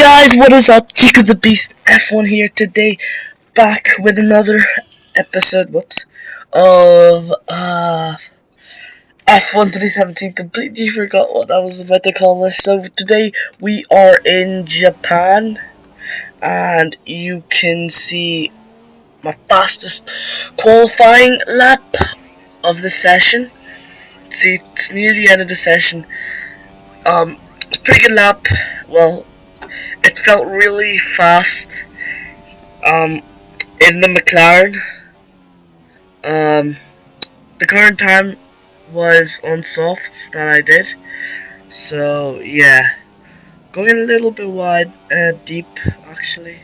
Guys, what is up? Jecothebeast F1 here today, back with another episode, of F1 2017. Completely forgot what I was about to call this. So today we are in Japan, and you can see my fastest qualifying lap of the session. See, it's near the end of the session. It's a pretty good lap. Well, it felt really fast. In the McLaren, the current time was on softs that I did. So yeah, going a little bit wide, deep actually.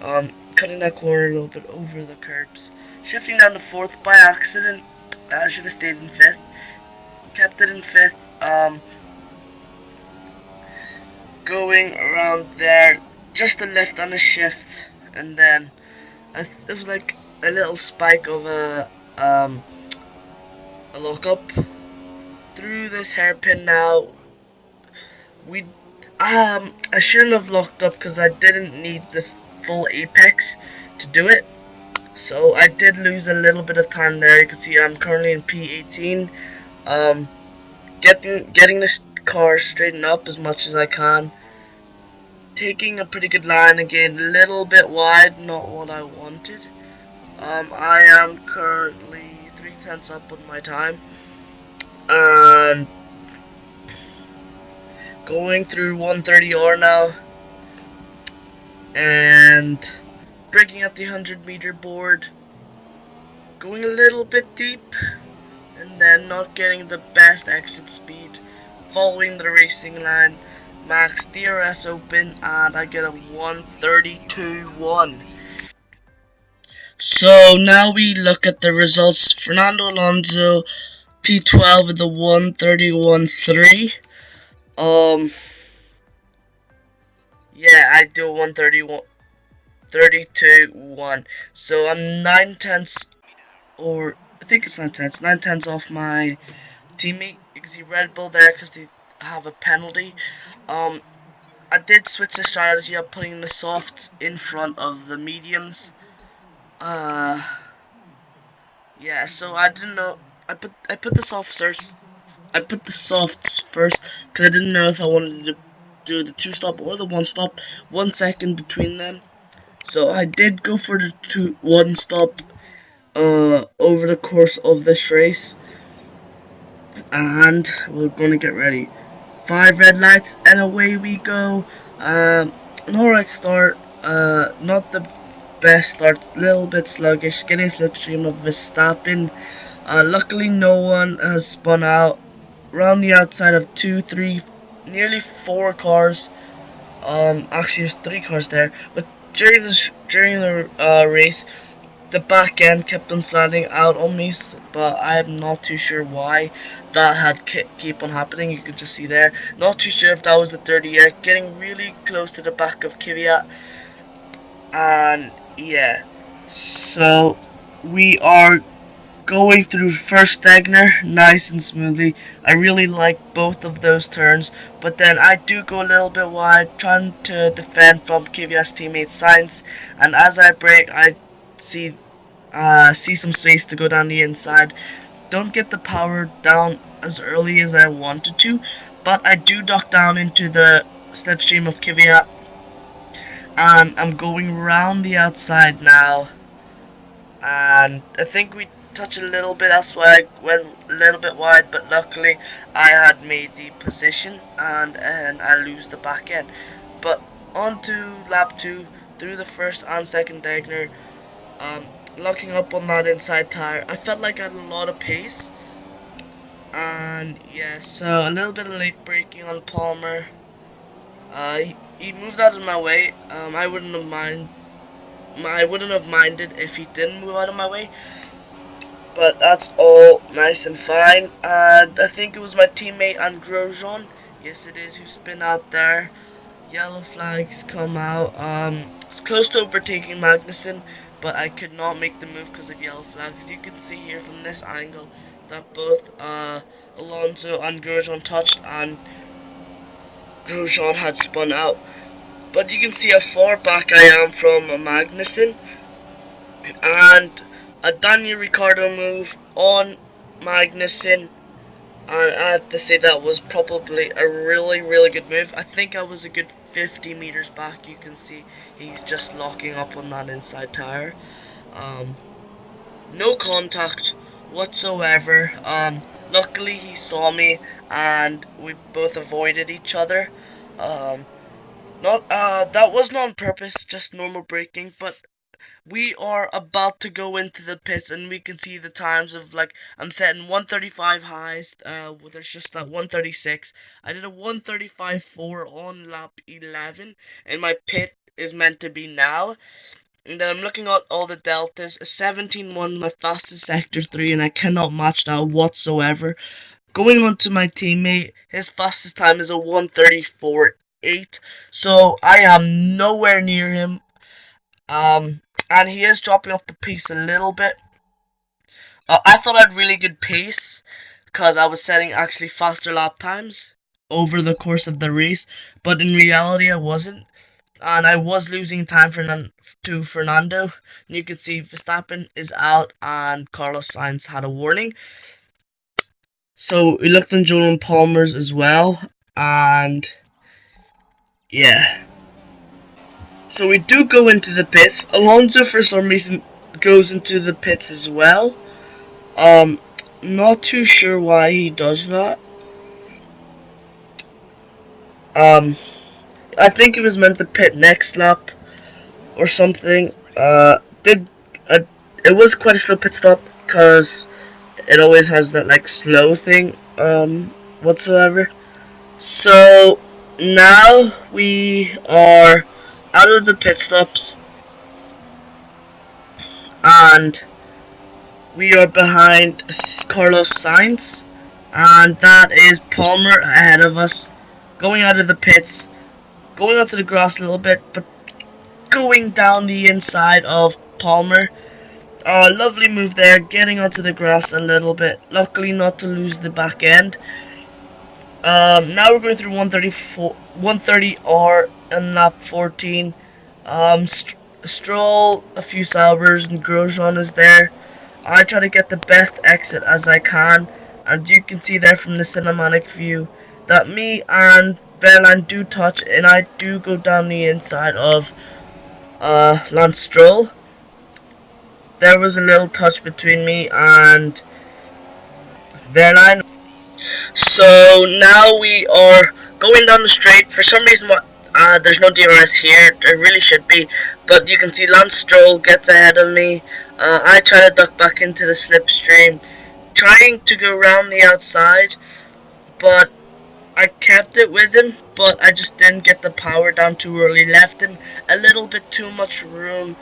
Cutting that corner a little bit over the curbs. Shifting down to fourth by accident. I should have stayed in fifth. Kept it in fifth. Going around there, just a lift and a shift, and then it was like a little spike of a lockup through this hairpin. Now I shouldn't have locked up because I didn't need the full apex to do it, so I did lose a little bit of time there. You can see I'm currently in P18, getting this car straightened up as much as I can, taking a pretty good line again, a little bit wide, not what I wanted. I am currently 3/10 up on my time, and going through 130R now, and breaking up the 100-meter board, going a little bit deep, and then not getting the best exit speed, following the racing line, max DRS open, and I get a 132.1. So now we look at the results. Fernando Alonso, P12 with the 131.3. Yeah, I do 132.1. So I'm 9/10, or I think it's 9/10, 9/10 off my teammate. You can see Red Bull there because they have a penalty. I did switch the strategy of putting the softs in front of the mediums. Yeah, so I didn't know. I put the softs first. I put the softs first because I didn't know if I wanted to do the 2-stop or the 1-stop. 1 second between them. So I did go for the 1-stop over the course of this race, and we're gonna get ready. 5 red lights and away we go. An alright start. Not the best start, a little bit sluggish, getting slipstream of Verstappen. Luckily no one has spun out. Around the outside of 2, 3, nearly 4 cars. Actually there's 3 cars there. But during the race, the back end kept on sliding out on me, but I'm not too sure why that had keep on happening. You can just see there. Not too sure if that was the 30 year. Getting really close to the back of Kvyat. And yeah, so we are going through first Stegner nice and smoothly. I really like both of those turns, but then I do go a little bit wide, trying to defend from Kvyat's teammate Sainz, and as I brake, I see some space to go down the inside. Don't get the power down as early as I wanted to, but I do duck down into the slipstream of Kvyat, and I'm going around the outside now, and I think we touch a little bit, that's why I went a little bit wide, but luckily I had made the position, and I lose the back end. But on to lap 2, through the first and second Degner, locking up on that inside tire. I felt like I had a lot of pace, and yeah, so a little bit of late braking on Palmer. He moved out of my way. I wouldn't have minded if he didn't move out of my way, but that's all nice and fine. And I think it was my teammate Grosjean, yes it is, who spin out there. Yellow flags come out. It's close to overtaking Magnussen, but I could not make the move because of yellow flags. You can see here from this angle that both Alonso and Grosjean touched, and Grosjean had spun out. But you can see how far back I am from Magnussen, and a Daniel Ricciardo move on Magnussen. And I have to say that was probably a really good move. I think I was a good 50 meters back. You can see he's just locking up on that inside tire. Um, no contact whatsoever. Luckily he saw me and we both avoided each other. Um, not that wasn't on purpose, just normal braking. But we are about to go into the pits and we can see the times of, like, I'm setting 135 highs. There's just that 136. I did a 135.4 on lap 11 and my pit is meant to be now. And then I'm looking at all the deltas. A 17.1, my fastest sector 3, and I cannot match that whatsoever. Going on to my teammate, his fastest time is a 134.8, so I am nowhere near him. And he is dropping off the pace a little bit. I thought I had really good pace because I was setting actually faster lap times over the course of the race, but in reality I wasn't, and I was losing time to Fernando. And you can see Verstappen is out, and Carlos Sainz had a warning. So we looked on Jordan Palmer's as well, and yeah. So we do go into the pits. Alonso for some reason goes into the pits as well. Um, not too sure why he does that. Um, I think he was meant to pit next lap or something. Did it was quite a slow pit stop because it always has that like slow thing whatsoever. So now we are out of the pit stops and we are behind Carlos Sainz, and that is Palmer ahead of us, going out of the pits, going onto the grass a little bit, but going down the inside of Palmer. Lovely move there, getting onto the grass a little bit. Luckily not to lose the back end. Now we're going through 130R and lap 14. Stroll, a few Saubers, and Grosjean is there. I try to get the best exit as I can, and you can see there from the cinematic view that me and Verlaine do touch, and I do go down the inside of Lance Stroll. There was a little touch between me and Verlaine. So now we are going down the straight. For some reason, there's no DRS here. There really should be, but you can see Lance Stroll gets ahead of me. I try to duck back into the slipstream, trying to go around the outside, but I kept it with him. But I just didn't get the power down too early. Left him a little bit too much room.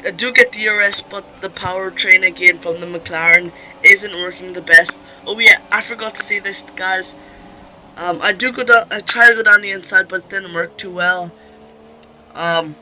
I do get DRS, but the powertrain again from the McLaren isn't working the best. Oh yeah, I forgot to say this, guys. I do go down. I try to go down the inside, but it didn't work too well. Um,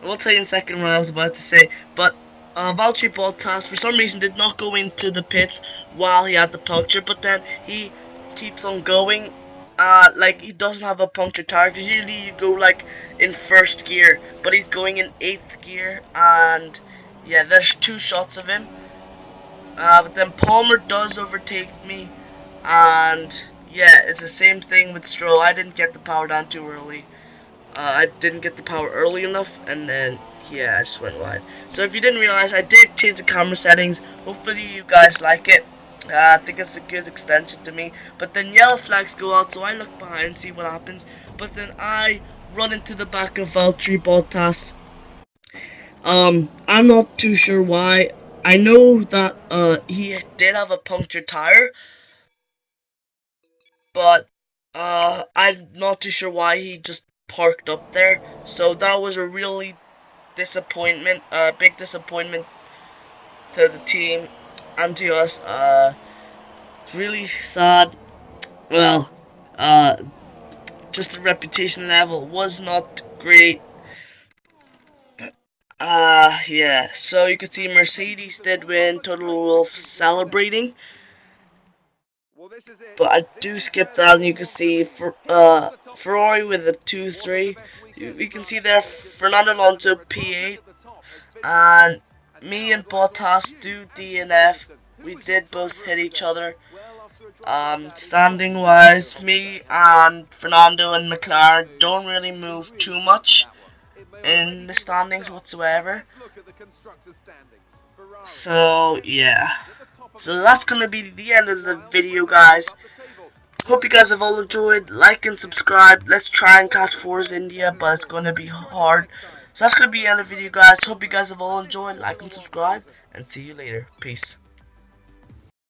I will tell you in a second what I was about to say. But Valtteri Bottas, for some reason, did not go into the pits while he had the puncture, but then he keeps on going. Like he doesn't have a puncture tire, because usually you go like in first gear, but he's going in 8th gear, and yeah, there's 2 shots of him. But then Palmer does overtake me, and yeah, it's the same thing with Stroll. I didn't get the power down too early. I didn't get the power early enough, and then yeah, I just went wide. So if you didn't realize, I did change the camera settings. Hopefully you guys like it. I think it's a good extension to me. But then yellow flags go out, so I look behind and see what happens. But then I run into the back of Valtteri Bottas. I'm not too sure why. I know that he did have a punctured tire, but I'm not too sure why he just parked up there. So that was a really disappointment, big disappointment to the team and to us. Really sad. Well, uh, just the reputation level was not great. Yeah. So you can see Mercedes did win. Total Wolf celebrating. but I do skip that, and you can see for Ferrari with a 2-3. We can see there Fernando Alonso P8, and me and Bottas do DNF. We did both hit each other. Standing wise, me and Fernando and McLaren don't really move too much in the standings whatsoever. So yeah. So that's gonna be the end of the video, guys. Hope you guys have all enjoyed. Like and subscribe. Let's try and catch Force India, but it's gonna be hard. So that's gonna be the end of the video, guys. Hope you guys have all enjoyed. Like and subscribe, and see you later. Peace.